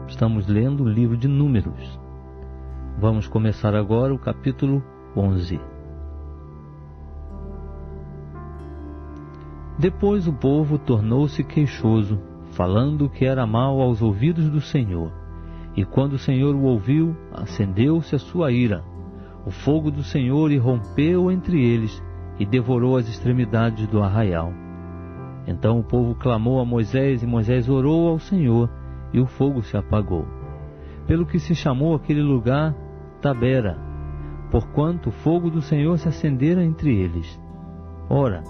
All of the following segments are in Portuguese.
Estamos lendo o livro de Números. Vamos começar agora o capítulo 11. Depois o povo tornou-se queixoso, falando que era mal aos ouvidos do Senhor. E quando o Senhor o ouviu, acendeu-se a sua ira. O fogo do Senhor irrompeu entre eles e devorou as extremidades do arraial. Então o povo clamou a Moisés, e Moisés orou ao Senhor, e o fogo se apagou. Pelo que se chamou aquele lugar Tabera, porquanto o fogo do Senhor se acendera entre eles. Ora,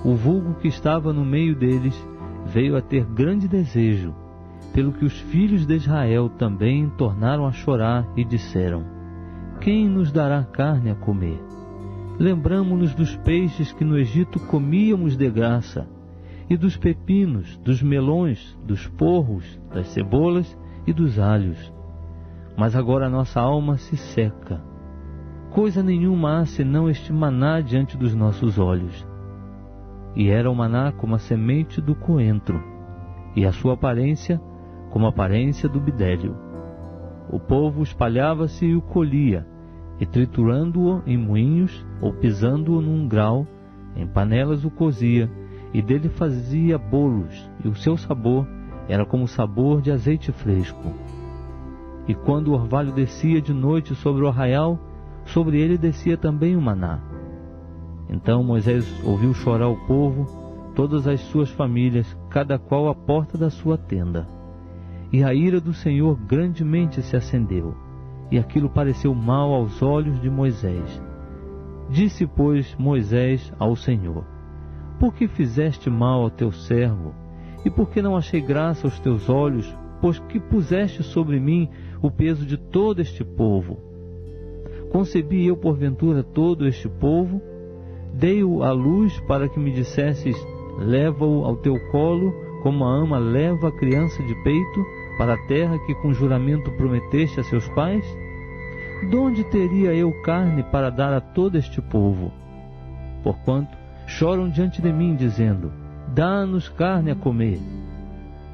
o vulgo que estava no meio deles veio a ter grande desejo, pelo que os filhos de Israel também tornaram a chorar e disseram: quem nos dará carne a comer? Lembramo-nos dos peixes que no Egito comíamos de graça, e dos pepinos, dos melões, dos porros, das cebolas e dos alhos. Mas agora a nossa alma se seca. Coisa nenhuma há senão este maná diante dos nossos olhos. E era o maná como a semente do coentro, e a sua aparência como a aparência do bidélio. O povo espalhava-se e o colhia, e triturando-o em moinhos, ou pisando-o num grau, em panelas o cozia, e dele fazia bolos, e o seu sabor era como o sabor de azeite fresco. E quando o orvalho descia de noite sobre o arraial, sobre ele descia também o maná. Então Moisés ouviu chorar o povo, todas as suas famílias, cada qual à porta da sua tenda. E a ira do Senhor grandemente se acendeu, e aquilo pareceu mal aos olhos de Moisés. Disse, pois, Moisés ao Senhor: por que fizeste mal ao teu servo? E por que não achei graça aos teus olhos, pois que puseste sobre mim o peso de todo este povo? Concebi eu porventura todo este povo? Dei-o à luz para que me dissesses: leva-o ao teu colo, como a ama leva a criança de peito, para a terra que com juramento prometeste a seus pais? De onde teria eu carne para dar a todo este povo? Porquanto choram diante de mim, dizendo: dá-nos carne a comer.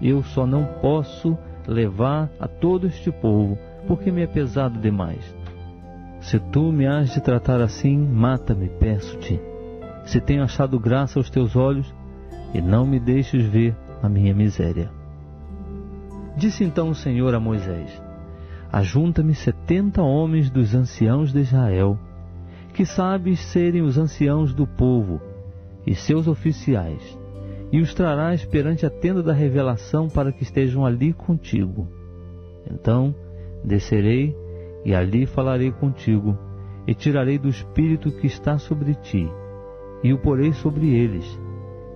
Eu só não posso levar a todo este povo, porque me é pesado demais. Se tu me has de tratar assim, mata-me, peço-te. Se tenho achado graça aos teus olhos, e não me deixes ver a minha miséria. Disse então o Senhor a Moisés: ajunta-me 70 homens dos anciãos de Israel, que sabes serem os anciãos do povo, e seus oficiais, e os trarás perante a tenda da revelação para que estejam ali contigo. Então descerei e ali falarei contigo, e tirarei do Espírito que está sobre ti, e o porei sobre eles,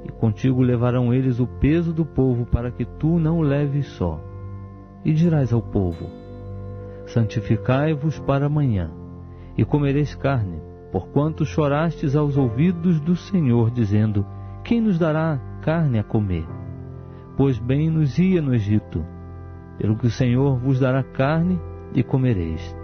e contigo levarão eles o peso do povo, para que tu não o leves só. E dirás ao povo: santificai-vos para amanhã, e comereis carne, porquanto chorastes aos ouvidos do Senhor, dizendo: quem nos dará carne a comer? Pois bem nos ia no Egito, pelo que o Senhor vos dará carne e comereis.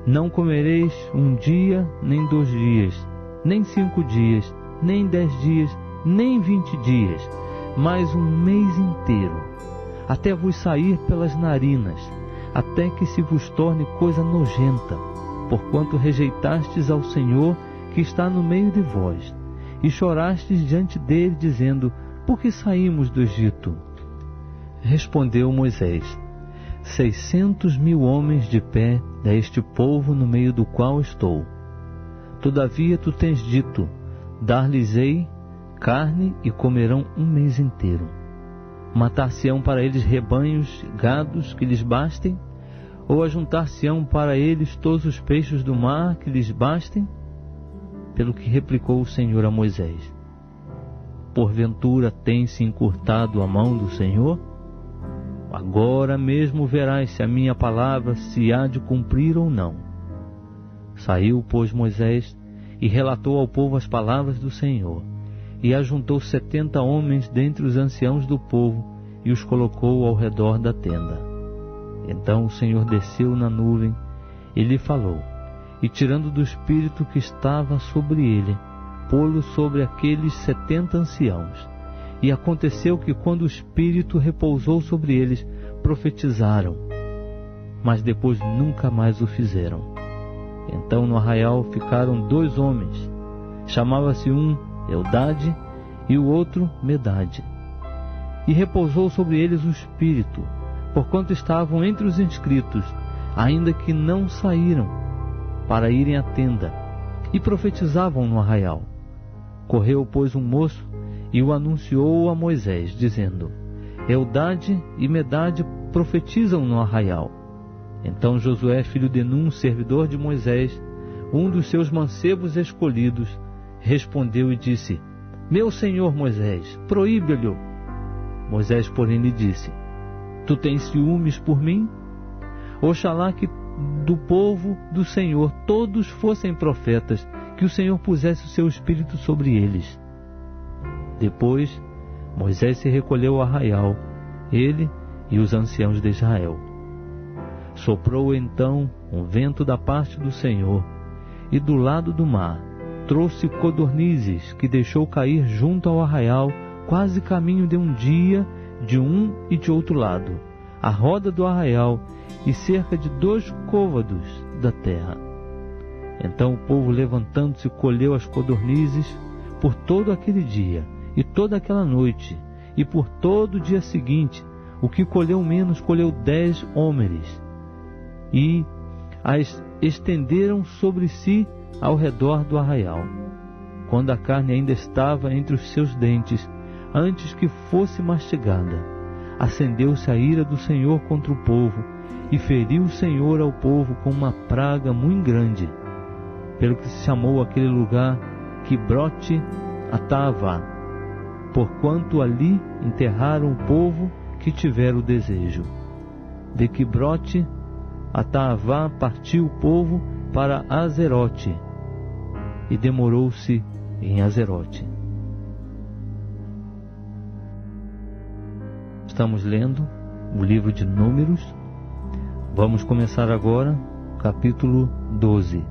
Não comereis 1 dia, nem 2 dias, nem 5 dias, nem 10 dias, nem 20 dias, mas 1 mês inteiro, até vos sair pelas narinas, até que se vos torne coisa nojenta, porquanto rejeitastes ao Senhor que está no meio de vós, e chorastes diante dele, dizendo: por que saímos do Egito? Respondeu Moisés: 600.000 homens de pé é este povo no meio do qual estou. Todavia tu tens dito: dar-lhes-ei carne e comerão 1 mês inteiro. Matar-se-ão para eles rebanhos, gados que lhes bastem? Ou ajuntar-se-ão para eles todos os peixes do mar que lhes bastem? Pelo que replicou o Senhor a Moisés: porventura tem-se encurtado a mão do Senhor? Agora mesmo verás se a minha palavra se há de cumprir ou não. Saiu, pois, Moisés e relatou ao povo as palavras do Senhor, e ajuntou 70 homens dentre os anciãos do povo, e os colocou ao redor da tenda. Então o Senhor desceu na nuvem e lhe falou, e tirando do espírito que estava sobre ele, pô-lo sobre aqueles 70 anciãos. E aconteceu que, quando o Espírito repousou sobre eles, profetizaram, mas depois nunca mais o fizeram. Então no arraial ficaram 2 homens, chamava-se um Eldade e o outro Medade. E repousou sobre eles o Espírito, porquanto estavam entre os inscritos, ainda que não saíram para irem à tenda, e profetizavam no arraial. Correu, pois, um moço e o anunciou a Moisés, dizendo: Eldade e Medade profetizam no arraial. Então Josué, filho de Num, servidor de Moisés, um dos seus mancebos escolhidos, respondeu e disse: Meu senhor Moisés, proíbe-lhe. Moisés, porém, lhe disse: Tu tens ciúmes por mim? Oxalá que do povo do Senhor todos fossem profetas, que o Senhor pusesse o seu espírito sobre eles. Depois Moisés se recolheu ao arraial, ele e os anciãos de Israel. Soprou então um vento da parte do Senhor, e do lado do mar trouxe codornizes, que deixou cair junto ao arraial, quase caminho de um dia, de um e de outro lado, à roda do arraial, e cerca de 2 côvados da terra. Então o povo, levantando-se, colheu as codornizes por todo aquele dia, e toda aquela noite, e por todo o dia seguinte. O que colheu menos, colheu 10 hómeres, e as estenderam sobre si ao redor do arraial, quando a carne ainda estava entre os seus dentes, antes que fosse mastigada. Acendeu-se a ira do Senhor contra o povo, e feriu o Senhor ao povo com uma praga muito grande, pelo que se chamou aquele lugar Quibrote Ataavá, porquanto ali enterraram o povo que tivera o desejo. De Quibrote Ataavá partiu o povo para Azerote, e demorou-se em Azerote. Estamos lendo o livro de Números. Vamos começar agora o capítulo 12.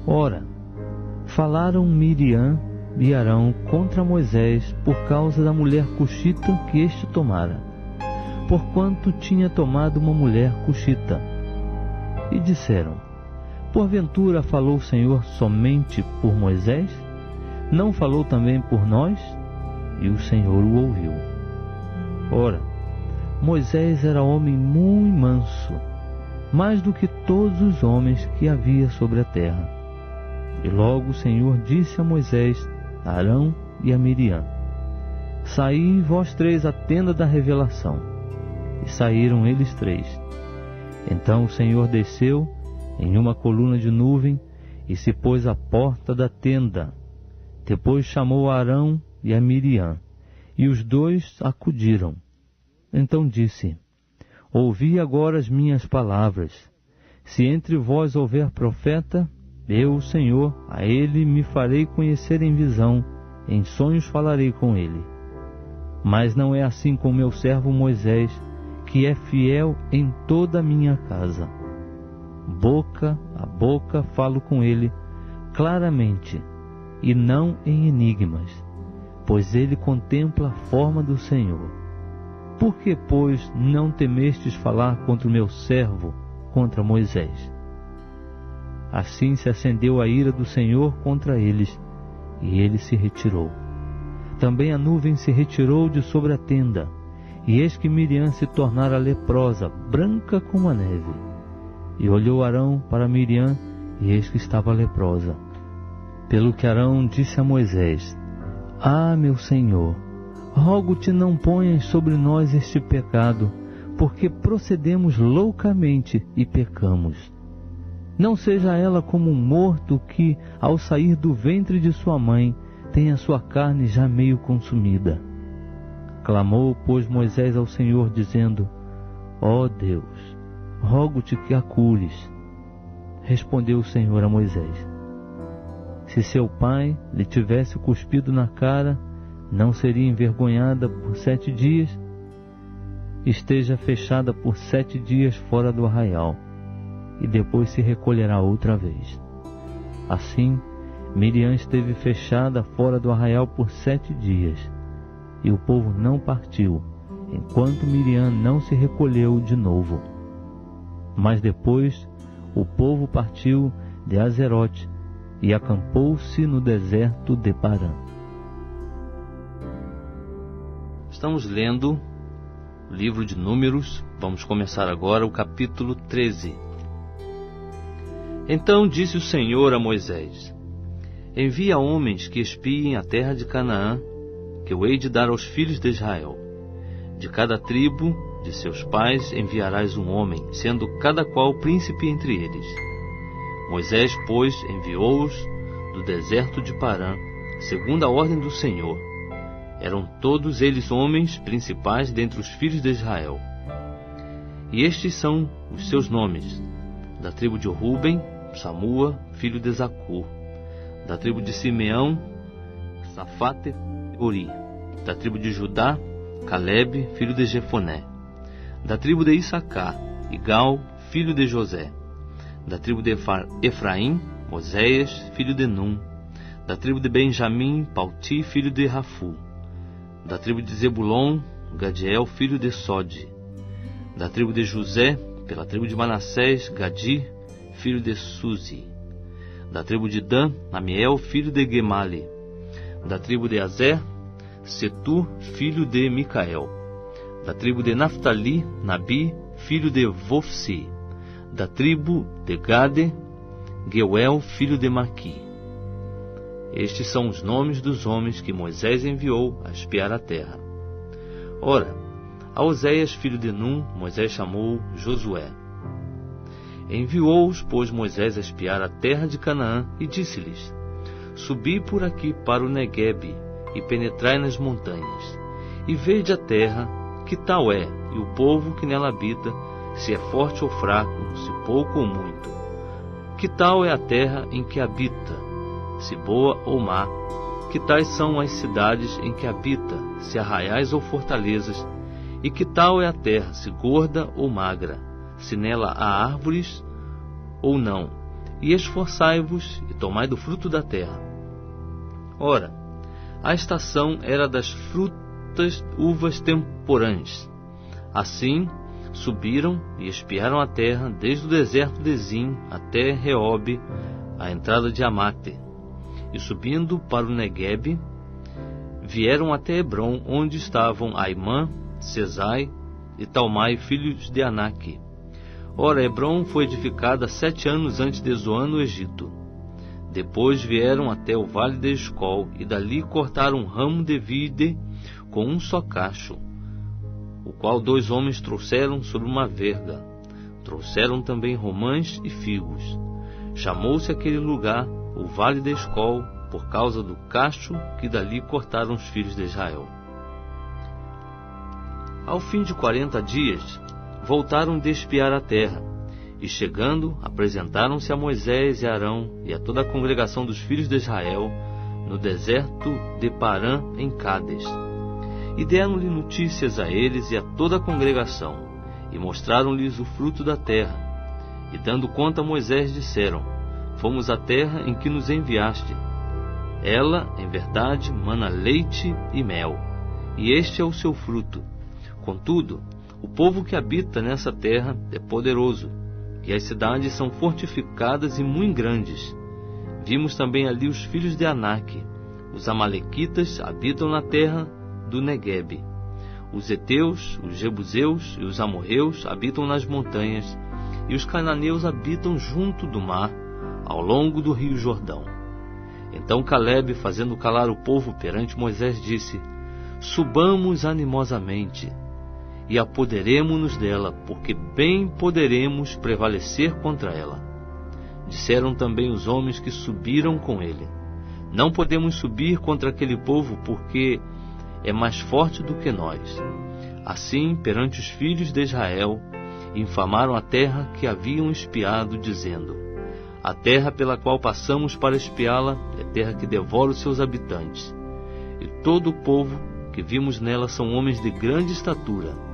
Ora, falaram Miriam e Arão contra Moisés por causa da mulher cuxita que este tomara, porquanto tinha tomado uma mulher cuxita. E disseram: Porventura falou o Senhor somente por Moisés? Não falou também por nós? E o Senhor o ouviu. Ora, Moisés era homem muito manso, mais do que todos os homens que havia sobre a terra. E logo o Senhor disse a Moisés, a Arão e a Miriam: Saí vós 3 à tenda da revelação. E saíram eles 3. Então o Senhor desceu em uma coluna de nuvem e se pôs à porta da tenda. Depois chamou a Arão e a Miriam, e os 2 acudiram. Então disse: Ouvi agora as minhas palavras. Se entre vós houver profeta, eu, o Senhor, a ele me farei conhecer em visão, em sonhos falarei com ele. Mas não é assim com meu servo Moisés, que é fiel em toda a minha casa. Boca a boca falo com ele claramente, e não em enigmas, pois ele contempla a forma do Senhor. Por que, pois, não temestes falar contra o meu servo, contra Moisés? Assim se acendeu a ira do Senhor contra eles, e ele se retirou. Também a nuvem se retirou de sobre a tenda, e eis que Miriam se tornara leprosa, branca como a neve. E olhou Arão para Miriam, e eis que estava leprosa. Pelo que Arão disse a Moisés: Ah, meu Senhor, rogo-te, não ponhas sobre nós este pecado, porque procedemos loucamente e pecamos. Não seja ela como um morto que, ao sair do ventre de sua mãe, tem a sua carne já meio consumida. Clamou, pois, Moisés ao Senhor, dizendo: Ó Deus, rogo-te que a cures. Respondeu o Senhor a Moisés: Se seu pai lhe tivesse cuspido na cara, não seria envergonhada por 7 dias? Esteja fechada por 7 dias fora do arraial, e depois se recolherá outra vez. Assim, Miriam esteve fechada fora do arraial por 7 dias, e o povo não partiu, enquanto Miriam não se recolheu de novo. Mas depois o povo partiu de Azerote e acampou-se no deserto de Parã. Estamos lendo o livro de Números. Vamos começar agora o capítulo 13. Então disse o Senhor a Moisés: Envia homens que espiem a terra de Canaã, que eu hei de dar aos filhos de Israel. De cada tribo de seus pais enviarás um homem, sendo cada qual príncipe entre eles. Moisés, pois, enviou-os do deserto de Parã, segundo a ordem do Senhor. Eram todos eles homens principais dentre os filhos de Israel. E estes são os seus nomes: da tribo de Ruben, Samua, filho de Zacur; da tribo de Simeão, Safate e Ori; da tribo de Judá, Calebe, filho de Jefoné; da tribo de Issacar, Igal, filho de José; da tribo de Efraim, Oséias, filho de Num; da tribo de Benjamim, Palti, filho de Rafu; da tribo de Zebulon, Gadiel, filho de Sode; da tribo de José, pela tribo de Manassés, Gadi, filho de Suzi; da tribo de Dan, Amiel, filho de Gemali; da tribo de Azer, Setu, filho de Micael; da tribo de Naftali, Nabi, filho de Vofsi; da tribo de Gade, Geuel, filho de Maqui. Estes são os nomes dos homens que Moisés enviou a espiar a terra. Ora, a Oséias, filho de Num, Moisés chamou Josué. Enviou-os, pois, Moisés a espiar a terra de Canaã, e disse-lhes: Subi por aqui para o Neguebe, e penetrai nas montanhas, e vede a terra, que tal é, e o povo que nela habita, se é forte ou fraco, se pouco ou muito. Que tal é a terra em que habita, se boa ou má? Que tais são as cidades em que habita, se arraiais ou fortalezas? E que tal é a terra, se gorda ou magra, se nela há árvores ou não? E esforçai-vos e tomai do fruto da terra. Ora, a estação era das frutas uvas temporãs. Assim subiram e espiaram a terra, desde o deserto de Zim até Reobe, a entrada de Amate. E subindo para o Neguebe, vieram até Hebron, onde estavam Aimã, Sesai e Talmai, filhos de Anak. Ora, Hebron foi edificada 7 anos antes de Zoan, no Egito. Depois vieram até o vale de Escol, e dali cortaram um ramo de vide com um só cacho, o qual 2 homens trouxeram sobre uma verga. Trouxeram também romãs e figos. Chamou-se aquele lugar o vale de Escol, por causa do cacho que dali cortaram os filhos de Israel. Ao fim de 40 dias, voltaram de espiar a terra, e chegando, apresentaram-se a Moisés e Arão e a toda a congregação dos filhos de Israel, no deserto de Parã, em Cádes. E deram-lhe notícias a eles e a toda a congregação, e mostraram-lhes o fruto da terra. E dando conta a Moisés, disseram: Fomos à terra em que nos enviaste. Ela, em verdade, mana leite e mel, e este é o seu fruto. Contudo, o povo que habita nessa terra é poderoso, e as cidades são fortificadas e muito grandes. Vimos também ali os filhos de Anak. Os amalequitas habitam na terra do Neguebe. Os heteus, os jebuseus e os amorreus habitam nas montanhas, e os cananeus habitam junto do mar, ao longo do rio Jordão. Então Calebe, fazendo calar o povo perante Moisés, disse: Subamos animosamente e apoderemo-nos dela, porque bem poderemos prevalecer contra ela. Disseram também os homens que subiram com ele: Não podemos subir contra aquele povo, porque é mais forte do que nós. Assim, perante os filhos de Israel, infamaram a terra que haviam espiado, dizendo: A terra pela qual passamos para espiá-la é terra que devora os seus habitantes. E todo o povo que vimos nela são homens de grande estatura.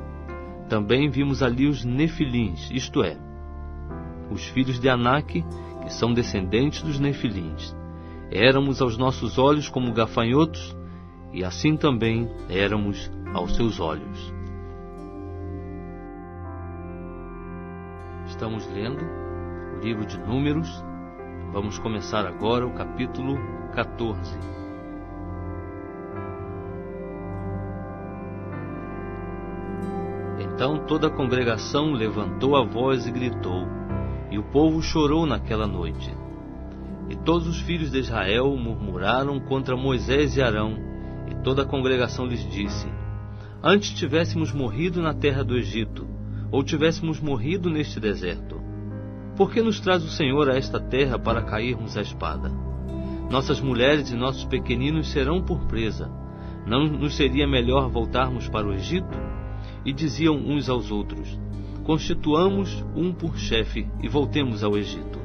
Também vimos ali os Nefilins, isto é, os filhos de Anak, que são descendentes dos Nefilins. Éramos aos nossos olhos como gafanhotos, e assim também éramos aos seus olhos. Estamos lendo o livro de Números. Vamos começar agora o capítulo 14. Então toda a congregação levantou a voz e gritou, e o povo chorou naquela noite. E todos os filhos de Israel murmuraram contra Moisés e Arão, e toda a congregação lhes disse: Antes tivéssemos morrido na terra do Egito, ou tivéssemos morrido neste deserto. Por que nos traz o Senhor a esta terra para cairmos à espada? Nossas mulheres e nossos pequeninos serão por presa. Não nos seria melhor voltarmos para o Egito? E diziam uns aos outros: Constituamos um por chefe e voltemos ao Egito.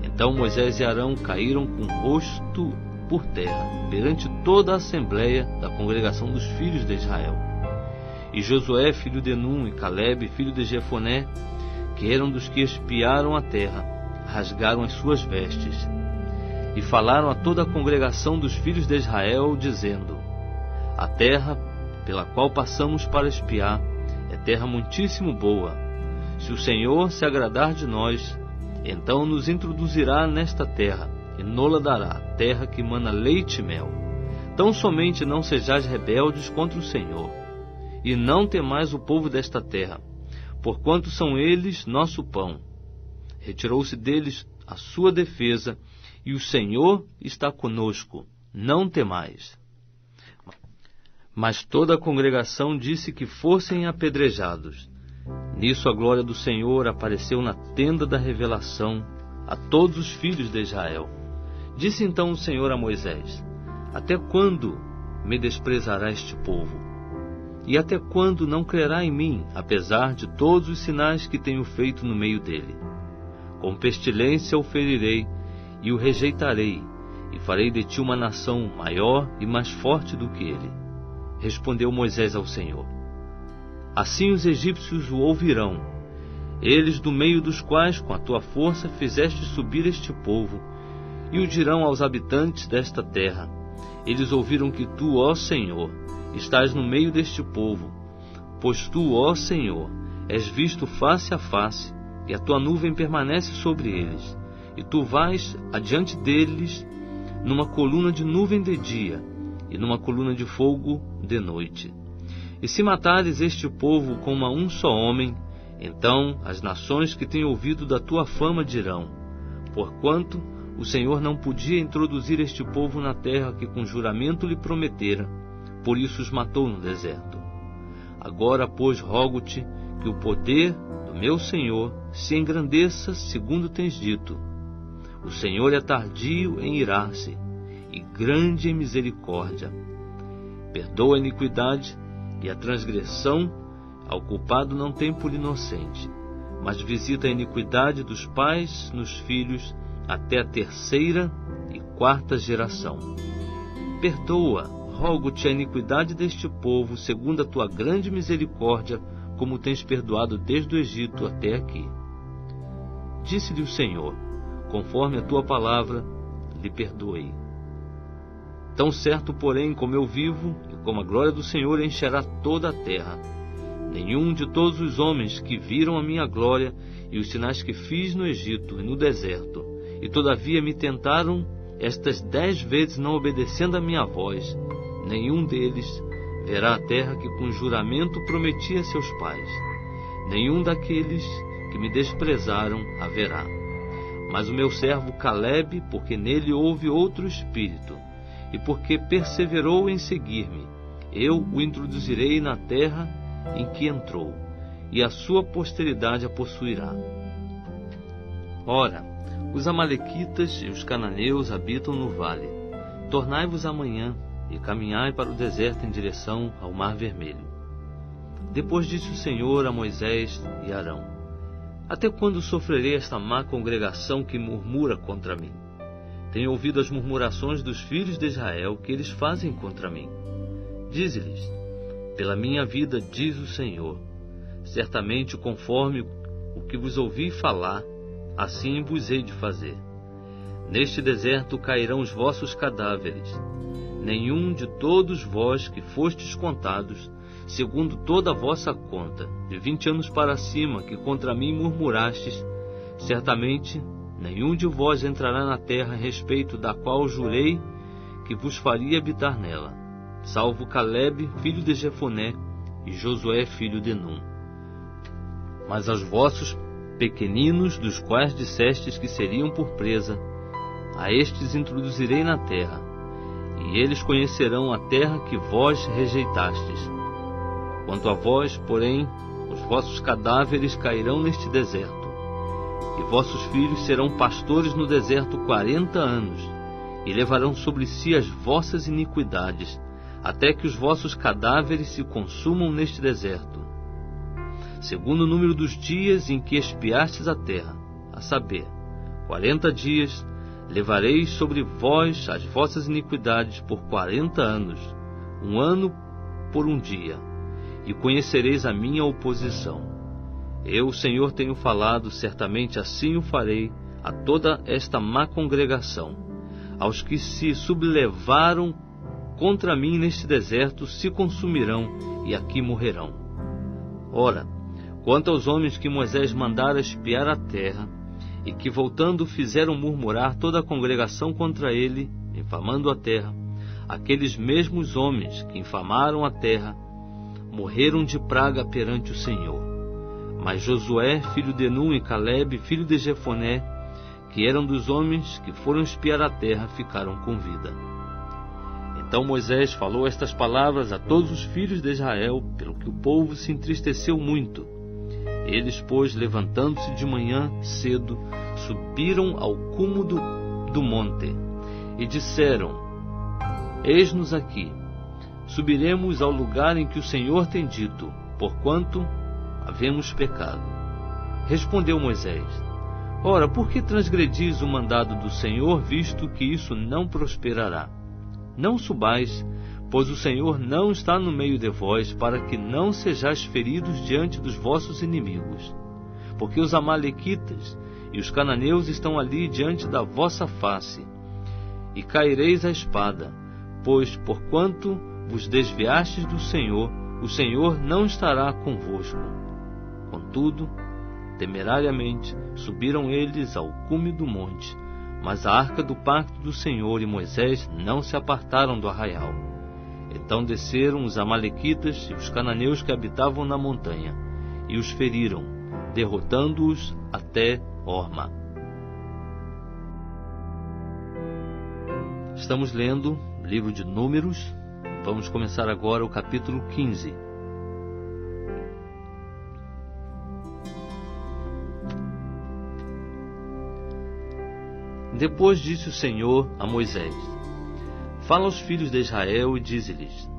Então Moisés e Arão caíram com o rosto por terra, perante toda a assembleia da congregação dos filhos de Israel. E Josué, filho de Num, e Calebe, filho de Jefoné, que eram dos que espiaram a terra, rasgaram as suas vestes, e falaram a toda a congregação dos filhos de Israel, dizendo: A terra pela qual passamos para espiar é terra muitíssimo boa. Se o Senhor se agradar de nós, então nos introduzirá nesta terra, e nola dará, terra que mana leite e mel. Tão somente não sejais rebeldes contra o Senhor, e não temais o povo desta terra, porquanto são eles nosso pão. Retirou-se deles a sua defesa, e o Senhor está conosco, não temais. Mas toda a congregação disse que fossem apedrejados. Nisso a glória do Senhor apareceu na tenda da revelação a todos os filhos de Israel. Disse então o Senhor a Moisés: Até quando me desprezará este povo? E até quando não crerá em mim, apesar de todos os sinais que tenho feito no meio dele? Com pestilência o ferirei e o rejeitarei, e farei de ti uma nação maior e mais forte do que ele. Respondeu Moisés ao Senhor: Assim os egípcios o ouvirão, eles do meio dos quais com a tua força fizeste subir este povo, e o dirão aos habitantes desta terra: Eles ouviram que tu, ó Senhor, estás no meio deste povo, pois tu, ó Senhor, és visto face a face, e a tua nuvem permanece sobre eles, e tu vais adiante deles numa coluna de nuvem de dia, e numa coluna de fogo de noite. E se matares este povo como a um só homem, então as nações que têm ouvido da tua fama dirão: Porquanto o Senhor não podia introduzir este povo na terra que com juramento lhe prometera, por isso os matou no deserto. Agora, pois, rogo-te que o poder do meu Senhor se engrandeça segundo tens dito. O Senhor é tardio em irar-se, e grande em misericórdia. Perdoa a iniquidade e a transgressão, ao culpado não tem por inocente, mas visita a iniquidade dos pais nos filhos até a 3ª e 4ª geração. Perdoa, rogo-te, a iniquidade deste povo, segundo a tua grande misericórdia, como tens perdoado desde o Egito até aqui. Disse-lhe o Senhor: Conforme a tua palavra, lhe perdoei. Tão certo, porém, como eu vivo, e como a glória do Senhor encherá toda a terra, nenhum de todos os homens que viram a minha glória e os sinais que fiz no Egito e no deserto, e todavia me tentaram estas 10 vezes não obedecendo a minha voz, nenhum deles verá a terra que com juramento prometi a seus pais. Nenhum daqueles que me desprezaram a verá. Mas o meu servo Calebe, porque nele houve outro espírito, e porque perseverou em seguir-me, eu o introduzirei na terra em que entrou, e a sua posteridade a possuirá. Ora, os amalequitas e os cananeus habitam no vale. Tornai-vos amanhã e caminhai para o deserto em direção ao Mar Vermelho. Depois disse o Senhor a Moisés e Arão: Até quando sofrerei esta má congregação que murmura contra mim? Tenho ouvido as murmurações dos filhos de Israel que eles fazem contra mim. Dize-lhes: Pela minha vida, diz o Senhor, certamente conforme o que vos ouvi falar, assim vos hei de fazer. Neste deserto cairão os vossos cadáveres. nenhum de todos vós que fostes contados, segundo toda a vossa conta, de 20 anos para cima, que contra mim murmurastes, certamente nenhum de vós entrará na terra a respeito da qual jurei que vos faria habitar nela, salvo Caleb, filho de Jefoné, e Josué, filho de Num. Mas aos vossos pequeninos, dos quais dissestes que seriam por presa, a estes introduzirei na terra, e eles conhecerão a terra que vós rejeitastes. Quanto a vós, porém, os vossos cadáveres cairão neste deserto, e vossos filhos serão pastores no deserto 40 anos, e levarão sobre si as vossas iniquidades, até que os vossos cadáveres se consumam neste deserto, segundo o número dos dias em que expiastes a terra, a saber, 40 dias, levareis sobre vós as vossas iniquidades por 40 anos, 1 ano por 1 dia, e conhecereis a minha oposição. Eu, o Senhor, tenho falado, certamente assim o farei a toda esta má congregação. Aos que se sublevaram contra mim neste deserto se consumirão e aqui morrerão. Ora, quanto aos homens que Moisés mandara espiar a terra, e que voltando fizeram murmurar toda a congregação contra ele, infamando a terra, aqueles mesmos homens que infamaram a terra, morreram de praga perante o Senhor. Mas Josué, filho de Num, e Caleb, filho de Jefoné, que eram dos homens que foram espiar a terra, ficaram com vida. Então Moisés falou estas palavras a todos os filhos de Israel, pelo que o povo se entristeceu muito. Eles, pois, levantando-se de manhã cedo, subiram ao cume do monte, e disseram: Eis-nos aqui, subiremos ao lugar em que o Senhor tem dito, porquanto havemos pecado. Respondeu Moisés: Ora, por que transgredis o mandado do Senhor, visto que isso não prosperará? Não subais, pois o Senhor não está no meio de vós, para que não sejais feridos diante dos vossos inimigos. Porque os amalequitas e os cananeus estão ali diante da vossa face, e caireis à espada, pois, porquanto vos desviastes do Senhor, o Senhor não estará convosco. Contudo, temerariamente, subiram eles ao cume do monte, mas a arca do pacto do Senhor e Moisés não se apartaram do arraial. Então desceram os amalequitas e os cananeus que habitavam na montanha, e os feriram, derrotando-os até Horma. Estamos lendo o livro de Números. Vamos começar agora o capítulo 15. Depois disse o Senhor a Moisés: Fala aos filhos de Israel e dize-lhes: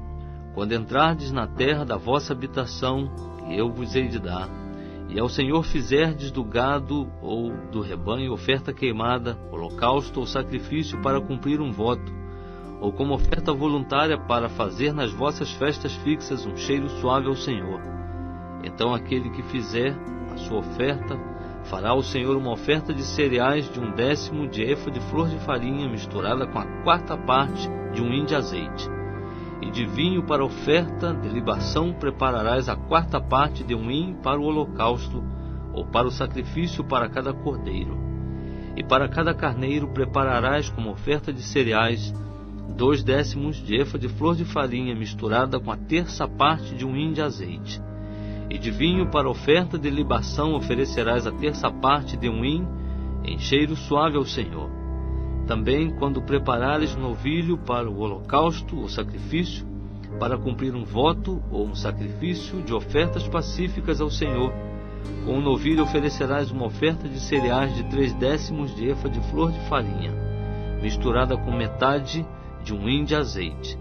Quando entrardes na terra da vossa habitação, que eu vos hei de dar, e ao Senhor fizerdes do gado ou do rebanho oferta queimada, holocausto ou sacrifício para cumprir um voto, ou como oferta voluntária para fazer nas vossas festas fixas um cheiro suave ao Senhor, então aquele que fizer a sua oferta fará ao Senhor uma oferta de cereais de 1/10 de efa de flor de farinha misturada com a 4ª parte de 1 hin de azeite. E de vinho para oferta de libação prepararás a 4ª parte de 1 hin para o holocausto, ou para o sacrifício para cada cordeiro. E para cada carneiro prepararás como oferta de cereais 2/10 de efa de flor de farinha misturada com a 1/3 parte de 1 hin de azeite. E de vinho para oferta de libação oferecerás a 1/3 parte de 1 hin, em cheiro suave ao Senhor. Também, quando preparares novilho para o holocausto ou sacrifício, para cumprir um voto ou um sacrifício de ofertas pacíficas ao Senhor, com o novilho oferecerás uma oferta de cereais de 3/10 de efa de flor de farinha, misturada com metade de 1 hin de azeite.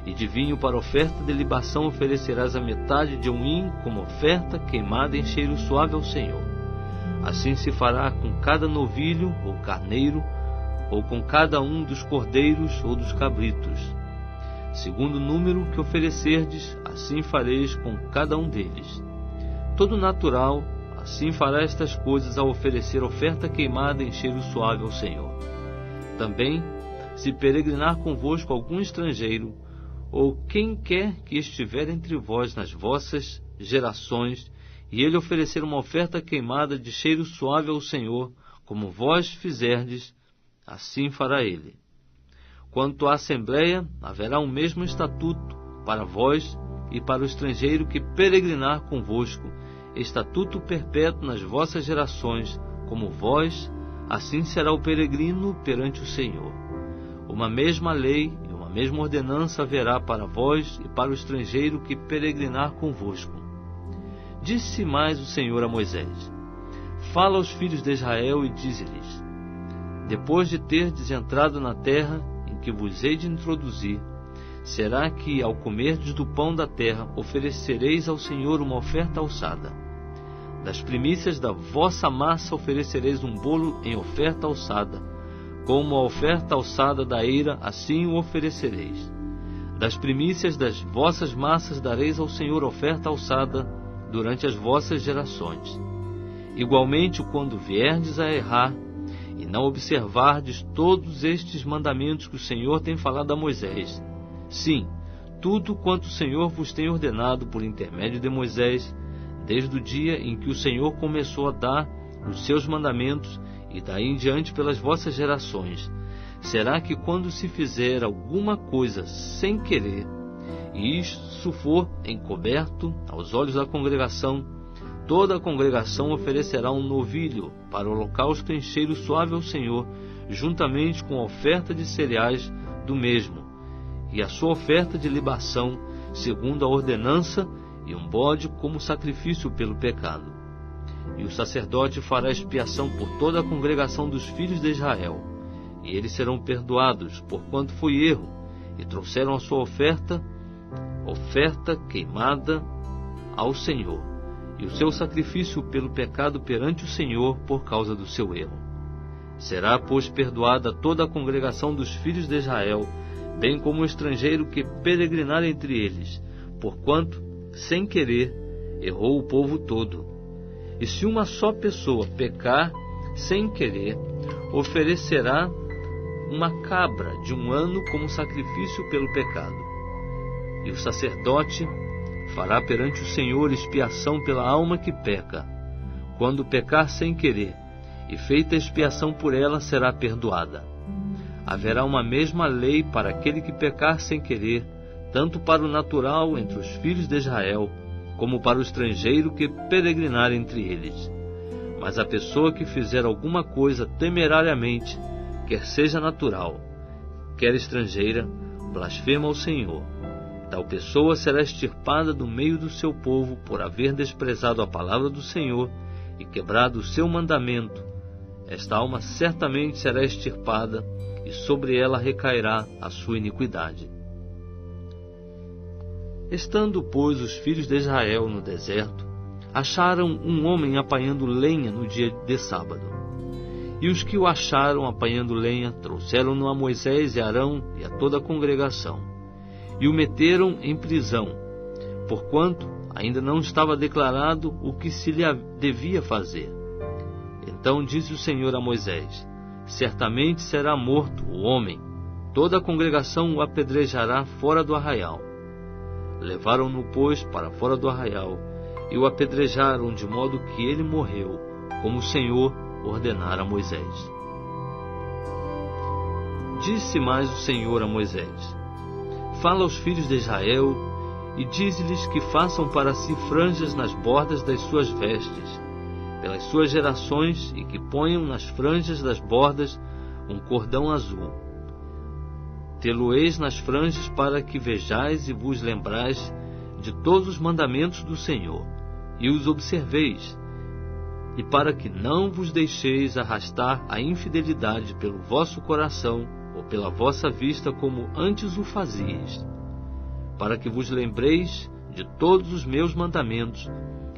E de vinho para oferta de libação oferecerás a metade de 1 hin como oferta queimada em cheiro suave ao Senhor. Assim se fará com cada novilho ou carneiro, ou com cada um dos cordeiros ou dos cabritos. Segundo o número que oferecerdes, assim fareis com cada um deles. Todo natural, assim fará estas coisas ao oferecer oferta queimada em cheiro suave ao Senhor. Também, se peregrinar convosco algum estrangeiro, ou quem quer que estiver entre vós nas vossas gerações, e ele oferecer uma oferta queimada de cheiro suave ao Senhor, como vós fizerdes, assim fará ele. Quanto à assembleia, haverá um mesmo estatuto para vós e para o estrangeiro que peregrinar convosco, estatuto perpétuo nas vossas gerações, como vós, assim será o peregrino perante o Senhor. Uma mesma lei e uma mesma ordenança haverá para vós e para o estrangeiro que peregrinar convosco. Disse mais o Senhor a Moisés: Fala aos filhos de Israel e dize-lhes: Depois de terdes entrado na terra em que vos hei de introduzir, será que, ao comerdes do pão da terra, oferecereis ao Senhor uma oferta alçada. Das primícias da vossa massa oferecereis um bolo em oferta alçada, como a oferta alçada da eira, assim o oferecereis. Das primícias das vossas massas dareis ao Senhor oferta alçada durante as vossas gerações. Igualmente, quando vierdes a errar, e não observardes todos estes mandamentos que o Senhor tem falado a Moisés, sim, tudo quanto o Senhor vos tem ordenado por intermédio de Moisés, desde o dia em que o Senhor começou a dar os seus mandamentos, e daí em diante pelas vossas gerações, será que quando se fizer alguma coisa sem querer, e isso for encoberto aos olhos da congregação, toda a congregação oferecerá um novilho para o holocausto em cheiro suave ao Senhor, juntamente com a oferta de cereais do mesmo, e a sua oferta de libação, segundo a ordenança, e um bode como sacrifício pelo pecado. E o sacerdote fará expiação por toda a congregação dos filhos de Israel, e eles serão perdoados, porquanto foi erro, e trouxeram a sua oferta queimada ao Senhor, e o seu sacrifício pelo pecado perante o Senhor por causa do seu erro. Será, pois, perdoada toda a congregação dos filhos de Israel, bem como o estrangeiro que peregrinar entre eles, porquanto, sem querer, errou o povo todo. E se uma só pessoa pecar sem querer, oferecerá uma cabra de 1 ano como sacrifício pelo pecado. E o sacerdote fará perante o Senhor expiação pela alma que peca. Quando pecar sem querer, e feita a expiação por ela, será perdoada. Haverá uma mesma lei para aquele que pecar sem querer, tanto para o natural entre os filhos de Israel, como para o estrangeiro que peregrinar entre eles. Mas a pessoa que fizer alguma coisa temerariamente, quer seja natural, quer estrangeira, blasfema ao Senhor. Tal pessoa será extirpada do meio do seu povo por haver desprezado a palavra do Senhor e quebrado o seu mandamento. Esta alma certamente será extirpada, e sobre ela recairá a sua iniquidade. Estando, pois, os filhos de Israel no deserto, acharam um homem apanhando lenha no dia de sábado. E os que o acharam apanhando lenha trouxeram-no a Moisés e Arão e a toda a congregação, e o meteram em prisão, porquanto ainda não estava declarado o que se lhe devia fazer. Então disse o Senhor a Moisés: Certamente será morto o homem, toda a congregação o apedrejará fora do arraial. Levaram-no, pois, para fora do arraial, e o apedrejaram de modo que ele morreu, como o Senhor ordenara a Moisés. Disse mais o Senhor a Moisés: Fala aos filhos de Israel, e dize-lhes que façam para si franjas nas bordas das suas vestes, pelas suas gerações, e que ponham nas franjas das bordas um cordão azul. Tê-lo-eis nas franjas para que vejais e vos lembrais de todos os mandamentos do Senhor, e os observeis, e para que não vos deixeis arrastar a infidelidade pelo vosso coração ou pela vossa vista, como antes o fazíeis, para que vos lembreis de todos os meus mandamentos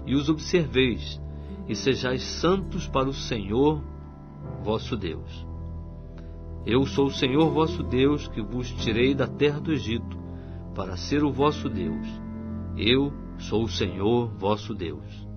e os observeis, e sejais santos para o Senhor vosso Deus. Eu sou o Senhor vosso Deus, que vos tirei da terra do Egito, para ser o vosso Deus. Eu sou o Senhor vosso Deus.